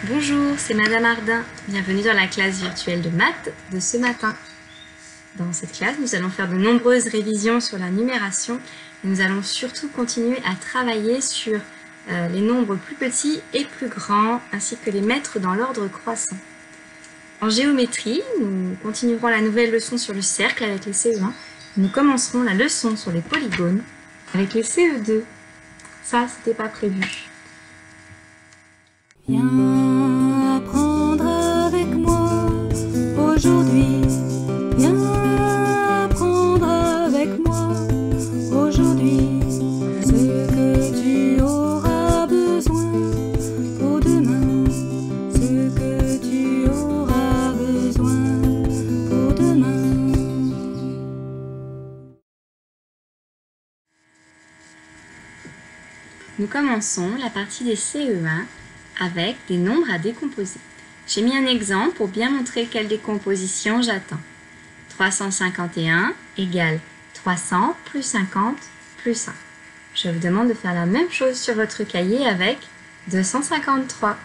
Bonjour, c'est Madame Ardin. Bienvenue dans la classe virtuelle de maths de ce matin. Dans cette classe, nous allons faire de nombreuses révisions sur la numération et nous allons surtout continuer à travailler sur les nombres plus petits et plus grands ainsi que les mettre dans l'ordre croissant. En géométrie, nous continuerons la nouvelle leçon sur le cercle avec les CE1. Nous commencerons la leçon sur les polygones avec les CE2. Ça, c'était pas prévu. Viens apprendre avec moi aujourd'hui. Viens apprendre avec moi aujourd'hui ce que tu auras besoin pour demain. Ce que tu auras besoin pour demain. Nous commençons la partie des CE1 avec des nombres à décomposer. J'ai mis un exemple pour bien montrer quelle décomposition j'attends. 351 égale 300 plus 50 plus 1. Je vous demande de faire la même chose sur votre cahier avec 253.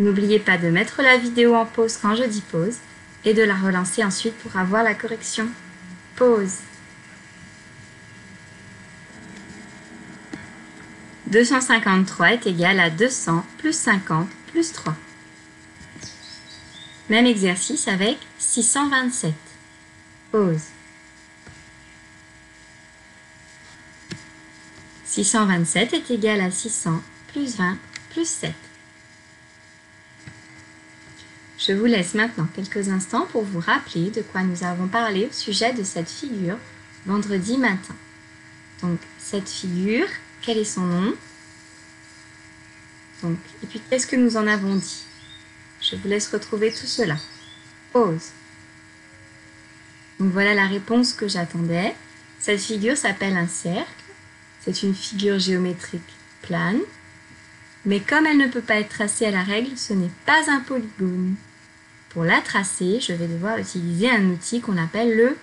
N'oubliez pas de mettre la vidéo en pause quand je dis pause et de la relancer ensuite pour avoir la correction. Pause. 253 est égal à 200 plus 50 plus 3. Même exercice avec 627. Pause. 627 est égal à 600 plus 20 plus 7. Je vous laisse maintenant quelques instants pour vous rappeler de quoi nous avons parlé au sujet de cette figure vendredi matin. Donc, cette figure, quel est son nom? Et puis, qu'est-ce que nous en avons dit? Je vous laisse retrouver tout cela. Pause. Donc, voilà la réponse que j'attendais. Cette figure s'appelle un cercle. C'est une figure géométrique plane. Mais comme elle ne peut pas être tracée à la règle, ce n'est pas un polygone. Pour la tracer, je vais devoir utiliser un outil qu'on appelle le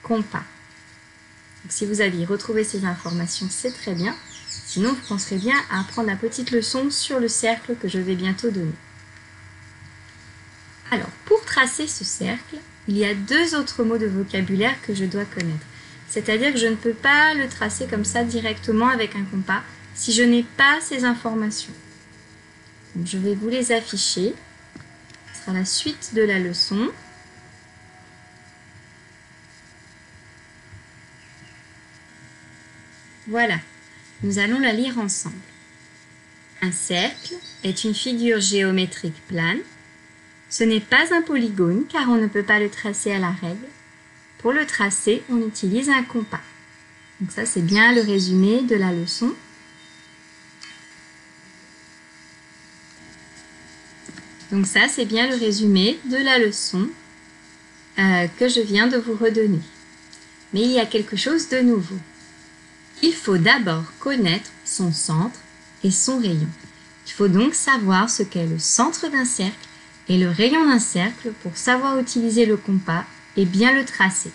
compas. Donc, si vous aviez retrouvé ces informations, c'est très bien. Sinon, vous penserez bien à apprendre la petite leçon sur le cercle que je vais bientôt donner. Alors, pour tracer ce cercle, il y a deux autres mots de vocabulaire que je dois connaître. C'est-à-dire que je ne peux pas le tracer comme ça directement avec un compas si je n'ai pas ces informations. Donc, je vais vous les afficher. Ce sera la suite de la leçon. Voilà. Nous allons la lire ensemble. Un cercle est une figure géométrique plane. Ce n'est pas un polygone car on ne peut pas le tracer à la règle. Pour le tracer, on utilise un compas. Donc ça, c'est bien le résumé de la leçon. Donc ça, c'est bien le résumé de la leçon que je viens de vous redonner. Mais il y a quelque chose de nouveau. Il faut d'abord connaître son centre et son rayon. Il faut donc savoir ce qu'est le centre d'un cercle et le rayon d'un cercle pour savoir utiliser le compas et bien le tracer.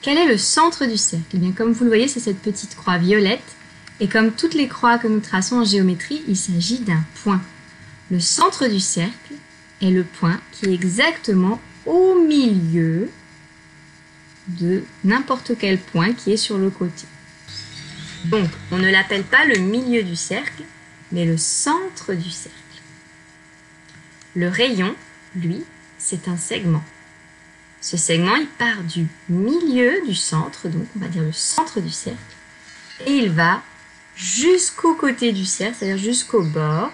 Quel est le centre du cercle? Eh bien, comme vous le voyez, c'est cette petite croix violette. Et comme toutes les croix que nous traçons en géométrie, il s'agit d'un point. Le centre du cercle est le point qui est exactement au milieu de n'importe quel point qui est sur le côté. Donc, on ne l'appelle pas le milieu du cercle, mais le centre du cercle. Le rayon, lui, c'est un segment. Ce segment, il part du milieu du centre, donc on va dire le centre du cercle, et il va jusqu'au côté du cercle, c'est-à-dire jusqu'au bord,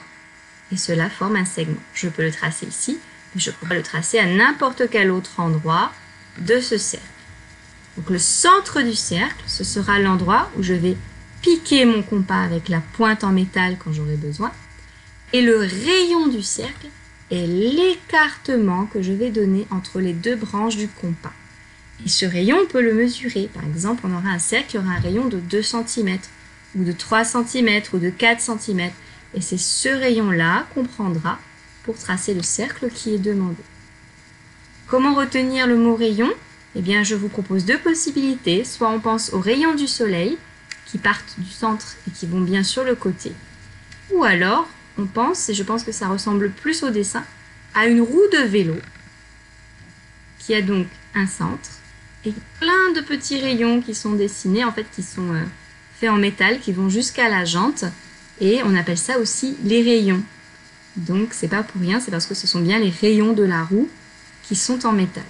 et cela forme un segment. Je peux le tracer ici, mais je pourrais le tracer à n'importe quel autre endroit de ce cercle. Donc le centre du cercle, ce sera l'endroit où je vais piquer mon compas avec la pointe en métal quand j'aurai besoin. Et le rayon du cercle est l'écartement que je vais donner entre les deux branches du compas. Et ce rayon, on peut le mesurer. Par exemple, on aura un cercle qui aura un rayon de 2 cm, ou de 3 cm, ou de 4 cm. Et c'est ce rayon-là qu'on prendra pour tracer le cercle qui est demandé. Comment retenir le mot rayon? Eh bien, je vous propose deux possibilités. Soit on pense aux rayons du soleil, qui partent du centre et qui vont bien sur le côté. Ou alors, on pense, et je pense que ça ressemble plus au dessin, à une roue de vélo qui a donc un centre et plein de petits rayons qui sont dessinés, en fait qui sont faits en métal, qui vont jusqu'à la jante, et on appelle ça aussi les rayons. Donc c'est pas pour rien, c'est parce que ce sont bien les rayons de la roue qui sont en métal.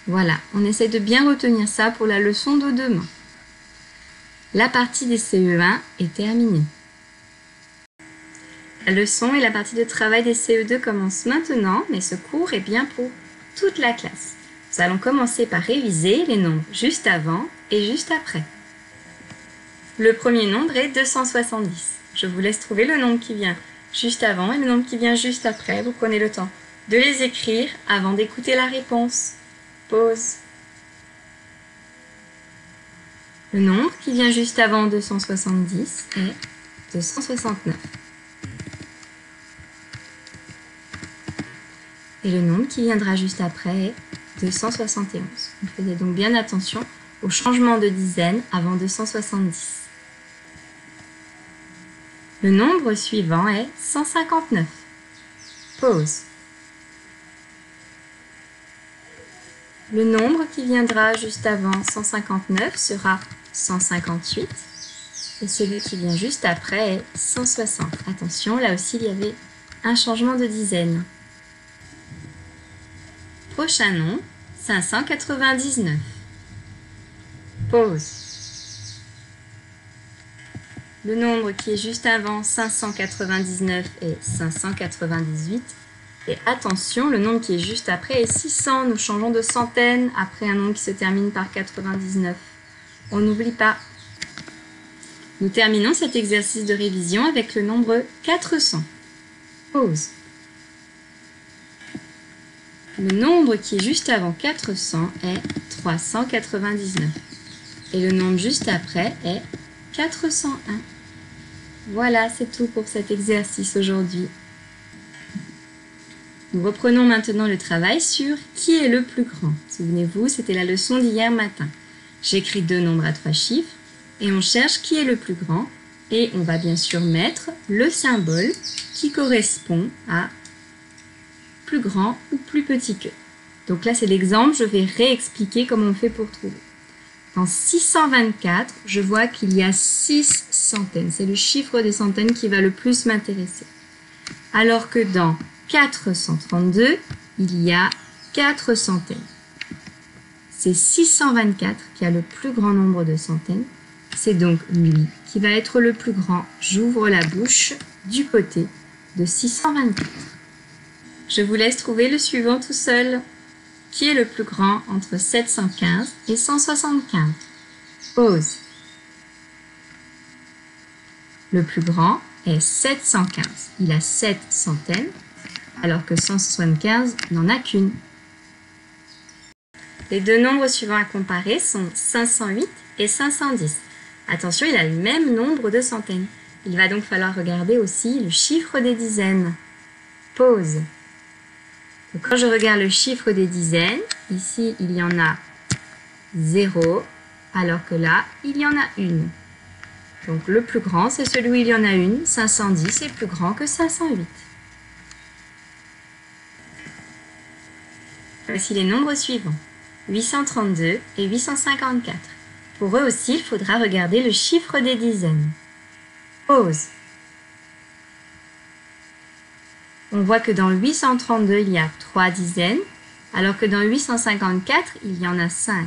Voilà, on essaie de bien retenir ça pour la leçon de demain. La partie des CE1 est terminée. La leçon et la partie de travail des CE2 commencent maintenant, mais ce cours est bien pour toute la classe. Nous allons commencer par réviser les nombres juste avant et juste après. Le premier nombre est 270. Je vous laisse trouver le nombre qui vient juste avant et le nombre qui vient juste après. Vous prenez le temps de les écrire avant d'écouter la réponse. Pause. Le nombre qui vient juste avant 270 est 269. Et le nombre qui viendra juste après est 271. Vous faites donc bien attention au changement de dizaine avant 270. Le nombre suivant est 159. Pause. Le nombre qui viendra juste avant 159 sera 158. Et celui qui vient juste après est 160. Attention, là aussi il y avait un changement de dizaine. Prochain nom, 599. Pause. Le nombre qui est juste avant 599 est 598. Et attention, le nombre qui est juste après est 600. Nous changeons de centaine après un nombre qui se termine par 99. On n'oublie pas. Nous terminons cet exercice de révision avec le nombre 400. Pause. Le nombre qui est juste avant 400 est 399. Et le nombre juste après est 401. Voilà, c'est tout pour cet exercice aujourd'hui. Nous reprenons maintenant le travail sur qui est le plus grand. Souvenez-vous, c'était la leçon d'hier matin. J'écris deux nombres à 3 chiffres et on cherche qui est le plus grand. Et on va bien sûr mettre le symbole qui correspond à plus grand ou plus petit que. Donc là, c'est l'exemple. Je vais réexpliquer comment on fait pour trouver. Dans 624, je vois qu'il y a 6 centaines. C'est le chiffre des centaines qui va le plus m'intéresser. Alors que dans 432, il y a 4 centaines. C'est 624 qui a le plus grand nombre de centaines. C'est donc lui qui va être le plus grand. J'ouvre la bouche du côté de 624. Je vous laisse trouver le suivant tout seul. Qui est le plus grand entre 715 et 175? Pause. Le plus grand est 715. Il a 7 centaines, alors que 175 n'en a qu'une. Les deux nombres suivants à comparer sont 508 et 510. Attention, il a le même nombre de centaines. Il va donc falloir regarder aussi le chiffre des dizaines. Pause. Donc, quand je regarde le chiffre des dizaines, ici il y en a 0, alors que là il y en a une. Donc le plus grand c'est celui où il y en a une, 510 est plus grand que 508. Voici les nombres suivants, 832 et 854. Pour eux aussi, il faudra regarder le chiffre des dizaines. Pause. On voit que dans 832, il y a 3 dizaines, alors que dans 854, il y en a 5.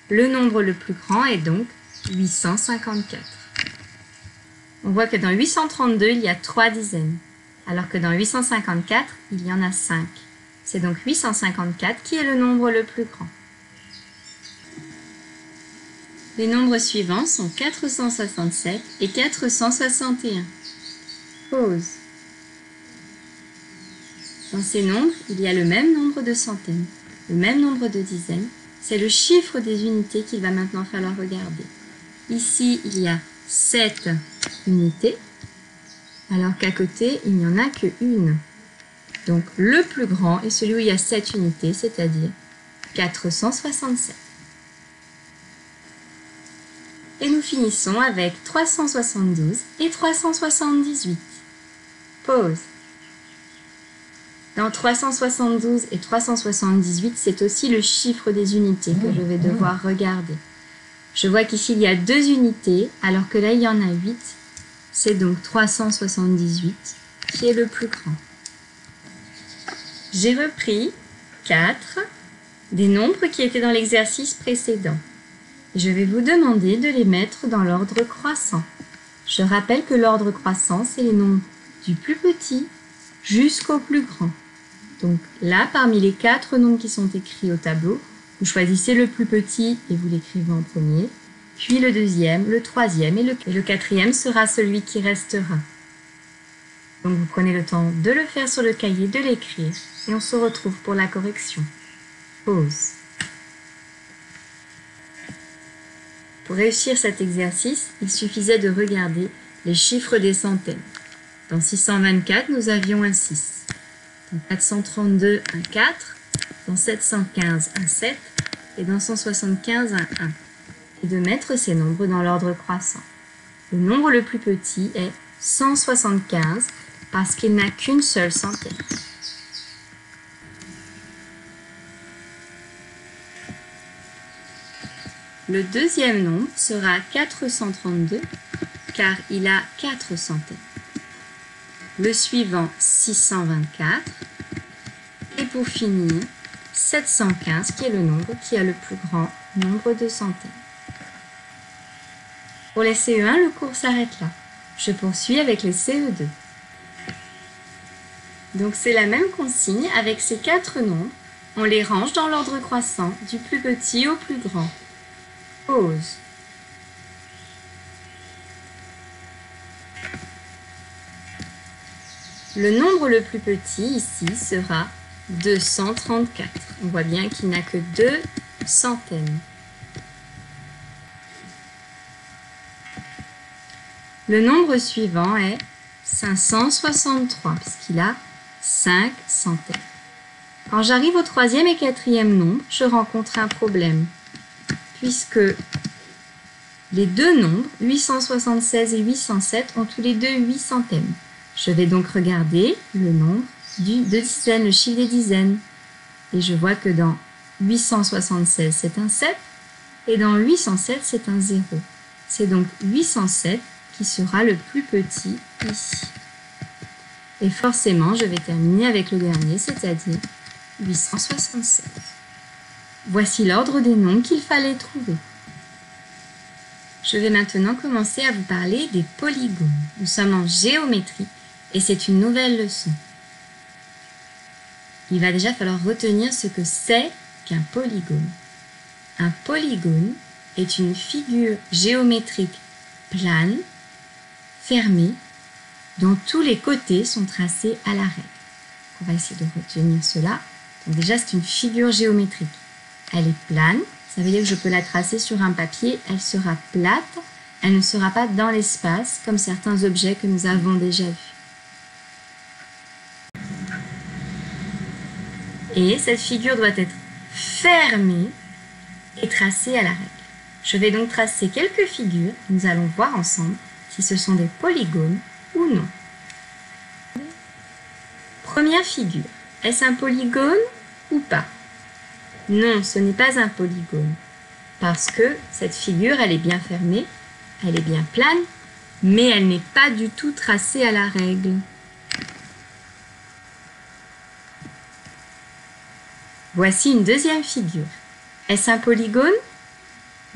Le nombre le plus grand est donc 854. On voit que dans 832, il y a 3 dizaines, alors que dans 854, il y en a 5. C'est donc 854 qui est le nombre le plus grand. Les nombres suivants sont 467 et 461. Pause. Dans ces nombres, il y a le même nombre de centaines, le même nombre de dizaines. C'est le chiffre des unités qu'il va maintenant falloir regarder. Ici, il y a 7 unités, alors qu'à côté, il n'y en a qu'une. Donc, le plus grand est celui où il y a 7 unités, c'est-à-dire 467. Et nous finissons avec 372 et 378. Pause. Dans 372 et 378, c'est aussi le chiffre des unités que je vais devoir regarder. Je vois qu'ici, il y a 2 unités, alors que là, il y en a 8. C'est donc 378 qui est le plus grand. J'ai repris 4 des nombres qui étaient dans l'exercice précédent. Je vais vous demander de les mettre dans l'ordre croissant. Je rappelle que l'ordre croissant, c'est les nombres du plus petit jusqu'au plus grand. Donc là, parmi les 4 nombres qui sont écrits au tableau, vous choisissez le plus petit et vous l'écrivez en premier, puis le deuxième, le troisième et le quatrième sera celui qui restera. Donc vous prenez le temps de le faire sur le cahier, de l'écrire et on se retrouve pour la correction. Pause. Pour réussir cet exercice, il suffisait de regarder les chiffres des centaines. Dans 624, nous avions un 6. Dans 432, un 4. Dans 715, un 7. Et dans 175, un 1. Et de mettre ces nombres dans l'ordre croissant. Le nombre le plus petit est 175 parce qu'il n'a qu'une seule centaine. Le deuxième nombre sera 432 car il a 4 centaines. Le suivant 624 et pour finir 715 qui est le nombre qui a le plus grand nombre de centaines. Pour les CE1, le cours s'arrête là. Je poursuis avec les CE2. Donc c'est la même consigne avec ces 4 nombres. On les range dans l'ordre croissant du plus petit au plus grand. Pause. Le nombre le plus petit ici sera 234. On voit bien qu'il n'a que 2 centaines. Le nombre suivant est 563 puisqu'il a 5 centaines. Quand j'arrive au troisième et quatrième nombre, je rencontre un problème. Puisque les deux nombres, 876 et 807, ont tous les deux 8 centaines. Je vais donc regarder le nombre de dizaines, le chiffre des dizaines. Et je vois que dans 876, c'est un 7, et dans 807, c'est un 0. C'est donc 807 qui sera le plus petit ici. Et forcément, je vais terminer avec le dernier, c'est-à-dire 876. Voici l'ordre des nombres qu'il fallait trouver. Je vais maintenant commencer à vous parler des polygones. Nous sommes en géométrie et c'est une nouvelle leçon. Il va déjà falloir retenir ce que c'est qu'un polygone. Un polygone est une figure géométrique plane, fermée, dont tous les côtés sont tracés à la règle. On va essayer de retenir cela. Donc déjà, c'est une figure géométrique. Elle est plane, ça veut dire que je peux la tracer sur un papier, elle sera plate, elle ne sera pas dans l'espace comme certains objets que nous avons déjà vus. Et cette figure doit être fermée et tracée à la règle. Je vais donc tracer quelques figures, nous allons voir ensemble si ce sont des polygones ou non. Première figure, est-ce un polygone ou pas ? Non, ce n'est pas un polygone, parce que cette figure, elle est bien fermée, elle est bien plane, mais elle n'est pas du tout tracée à la règle. Voici une deuxième figure. Est-ce un polygone ?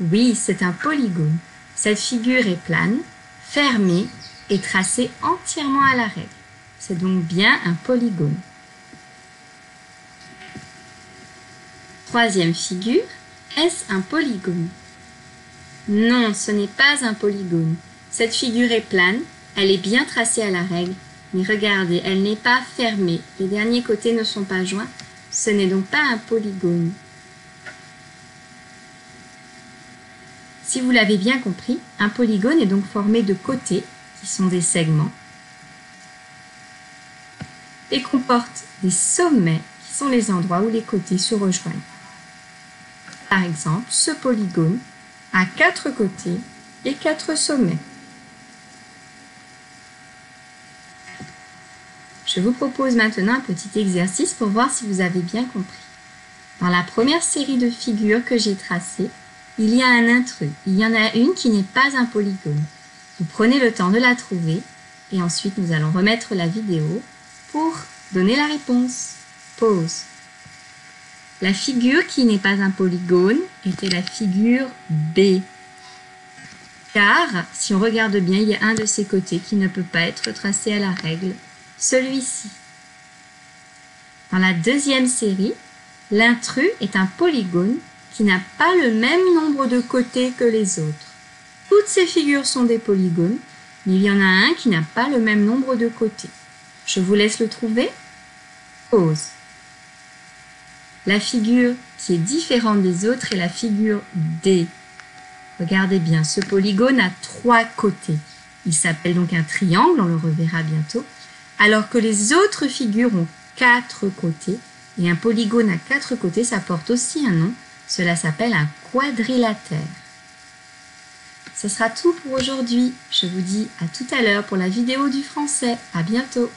Oui, c'est un polygone. Cette figure est plane, fermée et tracée entièrement à la règle. C'est donc bien un polygone. Troisième figure, est-ce un polygone? Non, ce n'est pas un polygone. Cette figure est plane, elle est bien tracée à la règle, mais regardez, elle n'est pas fermée. Les derniers côtés ne sont pas joints. Ce n'est donc pas un polygone. Si vous l'avez bien compris, un polygone est donc formé de côtés, qui sont des segments, et comporte des sommets, qui sont les endroits où les côtés se rejoignent. Par exemple, ce polygone a 4 côtés et 4 sommets. Je vous propose maintenant un petit exercice pour voir si vous avez bien compris. Dans la première série de figures que j'ai tracées, il y a un intrus. Il y en a une qui n'est pas un polygone. Vous prenez le temps de la trouver et ensuite nous allons remettre la vidéo pour donner la réponse. Pause. La figure qui n'est pas un polygone était la figure B. Car, si on regarde bien, il y a un de ses côtés qui ne peut pas être tracé à la règle, celui-ci. Dans la deuxième série, l'intrus est un polygone qui n'a pas le même nombre de côtés que les autres. Toutes ces figures sont des polygones, mais il y en a un qui n'a pas le même nombre de côtés. Je vous laisse le trouver. Pause. La figure qui est différente des autres est la figure D. Regardez bien, ce polygone a 3 côtés. Il s'appelle donc un triangle, on le reverra bientôt, alors que les autres figures ont 4 côtés. Et un polygone à 4 côtés, ça porte aussi un nom. Cela s'appelle un quadrilatère. Ce sera tout pour aujourd'hui. Je vous dis à tout à l'heure pour la vidéo du français. À bientôt.